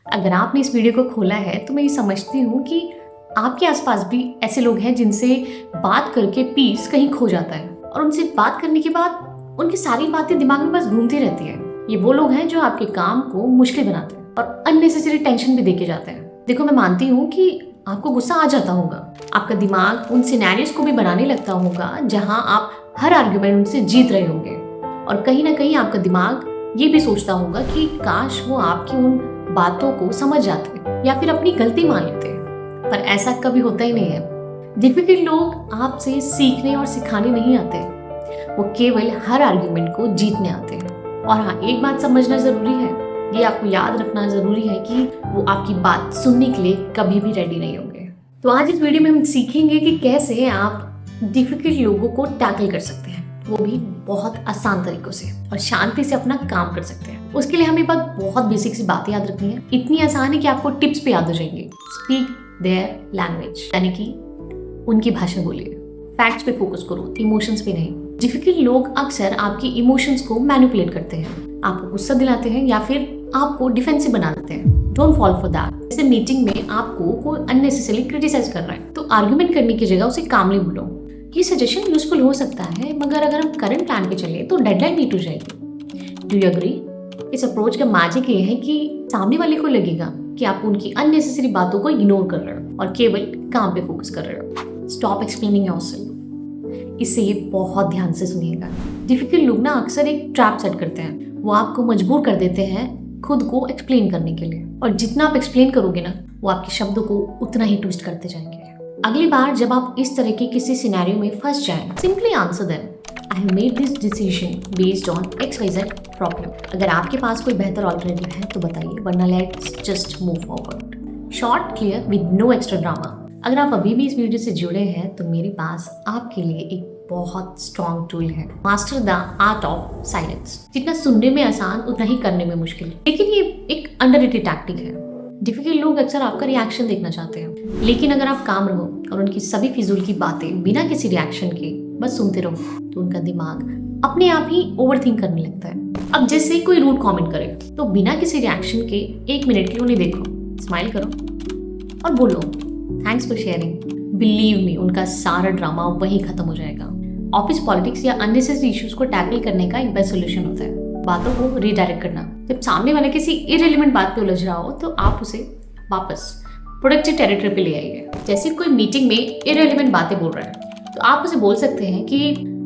अगर आपने इस वीडियो को खोला है तो मैं ये समझती हूँ कि आपके आसपास भी ऐसे लोग हैं जिनसे बात करके पीस कहीं खो जाता है और उनसे बात करने के बाद उनकी सारी बातें दिमाग में बस घूमती रहती है। ये वो लोग हैं जो आपके काम को मुश्किल बनाते हैं और अननेसेसरी टेंशन भी देके जाते हैं। देखो, मैं मानती हूँ कि आपको गुस्सा आ जाता होगा, आपका दिमाग उन सिनेरियोस को भी बनाने लगता होगा जहाँ आप हर आर्ग्यूमेंट उनसे जीत रहे होंगे और कहीं ना कहीं आपका दिमाग ये भी सोचता होगा कि काश वो आपकी उन बातों को समझ जाते या फिर अपनी गलती मान लेते, पर ऐसा कभी होता ही नहीं है। डिफिकल्ट लोग आपसे सीखने और सिखाने नहीं आते, वो केवल हर आर्ग्यूमेंट को जीतने आते हैं। और हाँ, एक बात समझना जरूरी है, ये आपको याद रखना जरूरी है कि वो आपकी बात सुनने के लिए कभी भी रेडी नहीं होंगे। तो आज इस वीडियो में हम सीखेंगे कि कैसे आप डिफिकल्ट लोगों को टैकल कर सकते हैं, वो भी बहुत आसान तरीकों से, और शांति से अपना काम कर सकते हैं। उसके लिए हमें बहुत बेसिक सी बातें याद रखनी है, इतनी आसान है कि आपको टिप्स पे याद हो जाएंगे। स्पीक देयर लैंग्वेज, यानी कि उनकी भाषा बोलिए। फैक्ट्स पे फोकस करो, इमोशंस पे नहीं। डिफिकल्ट लोग अक्सर आपकी इमोशंस को मैनिपुलेट करते हैं, आपको गुस्सा दिलाते हैं या फिर आपको डिफेंसिव बना देते हैं। Don't fall for that. जैसे मीटिंग में आपको कोई अननेसेसरी क्रिटिसाइज कर रहा है तो आर्गुमेंट करने की जगह उसे कामली बोलो। ये सजेशन यूजफुल हो सकता है, मगर अगर हम करंट प्लान पे चले तो डेडलाइन मीट हो जाएगी। Do you agree? इस अप्रोच का मैजिक ये है कि सामने वाले को लगेगा कि आप उनकी अननेसेसरी बातों को इग्नोर कर रहे हो और केवल काम पे फोकस कर रहे हो। Stop explaining yourself. इससे ये बहुत ध्यान से सुनिएगा। डिफिकल्ट लोग ना अक्सर एक ट्रैप सेट करते हैं, वो आपको मजबूर कर देते हैं खुद को एक्सप्लेन करने के लिए, और जितना आप एक्सप्लेन करोगे ना, वो आपके शब्दों को उतना ही ट्विस्ट करते जाएंगे। अगली बार जब आप इस तरह के किसी सिनेरियो में फंस जाएं, simply answer them, I have made this decision based on XYZ problem. अगर आपके पास कोई बेहतर ऑल्टरनेटिव है तो बताइए, वरना let's just move forward. Short, clear, with no extra drama. अगर आप अभी भी इस वीडियो से जुड़े हैं तो मेरे पास आपके लिए एक बहुत स्ट्रॉन्ग टूल है, master the art of silence. जितना सुनने में आसान उतना ही करने में मुश्किल, लेकिन ये एक अंडररेटेड टैक्टिक है। डिफिकल्ट लोग अक्सर आपका रिएक्शन देखना चाहते हैं, लेकिन अगर आप काम रहो और उनकी सभी फिजूल की बातें बिना किसी रिएक्शन के बस सुनते रहो तो उनका दिमाग अपने आप ही ओवरथिंक करने लगता है। अब जैसे कोई रूड कमेंट करे तो बिना किसी रिएक्शन के 1 मिनट के लिए उन्हें देखो, स्माइल करो और बोलो thanks for sharing. Believe me, उनका सारा ड्रामा वहीं खत्म हो जाएगा। ऑफिस पॉलिटिक्स या अननेसेसरी इश्यूज को टैकल करने का एक बेस्ट सोल्यूशन होता है बातों को रीडायरेक्ट करना। जब सामने वाला किसी इररिलेवेंट बात पे उलझ रहा हो तो आप उसे वापस प्रोडक्टिव टेरिटरी पे ले आइए। जैसे कोई मीटिंग में इररिलेवेंट बातें बोल रहा है तो आप उसे बोल सकते हैं कि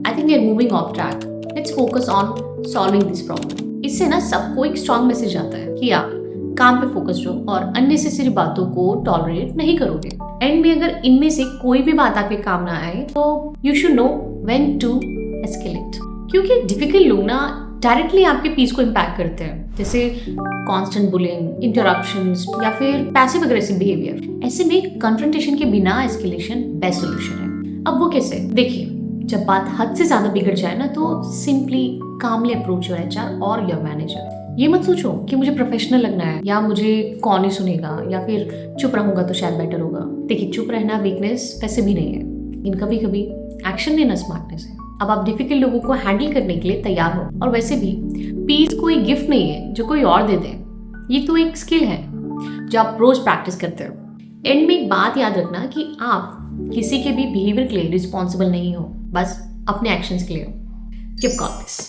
I think we are moving off track, let's focus on solving this problem. इससे ना सबको एक स्ट्रॉन्ग मैसेज आता है कि आप काम पे फोकस रहो और अननेसेसरी बातों को टॉलरेट नहीं करोगे। एंड में अगर इनमें से कोई भी बात आपके काम ना आए तो you should know when to escalate, क्योंकि डिफिकल्ट लोग ना डायरेक्टली आपके पीस को इम्पैक्ट करते हैं, जैसे कांस्टेंट बुलिंग, इंटरप्शंस या फिर पैसिव अग्रेसिव बिहेवियर। ऐसे में कन्फ्रंटेशन के बिना एस्केलेशन बेस्ट सोल्यूशन है। अब वो कैसे? देखिए, जब बात हद से ज्यादा बिगड़ जाए ना तो simply calmly approach your HR और योर मैनेजर। ये मत सोचो कि मुझे प्रोफेशनल लगना है या मुझे कौन ही सुनेगा या फिर चुप रहूंगा तो शायद बेटर होगा। देखिए, चुप रहना वीकनेस वैसे भी नहीं है, लेकिन कभी कभी एक्शन लेना स्मार्टनेस है। अब आप डिफिकल्ट लोगों को हैंडल करने के लिए तैयार हो, और वैसे भी पीस कोई गिफ्ट नहीं है जो कोई और दे दे, ये तो एक स्किल है जो आप रोज प्रैक्टिस करते हो। एंड में एक बात याद रखना कि आप किसी के भी बिहेवियर के लिए रिस्पॉन्सिबल नहीं हो, बस अपने एक्शंस के लिए हो। Keep got this.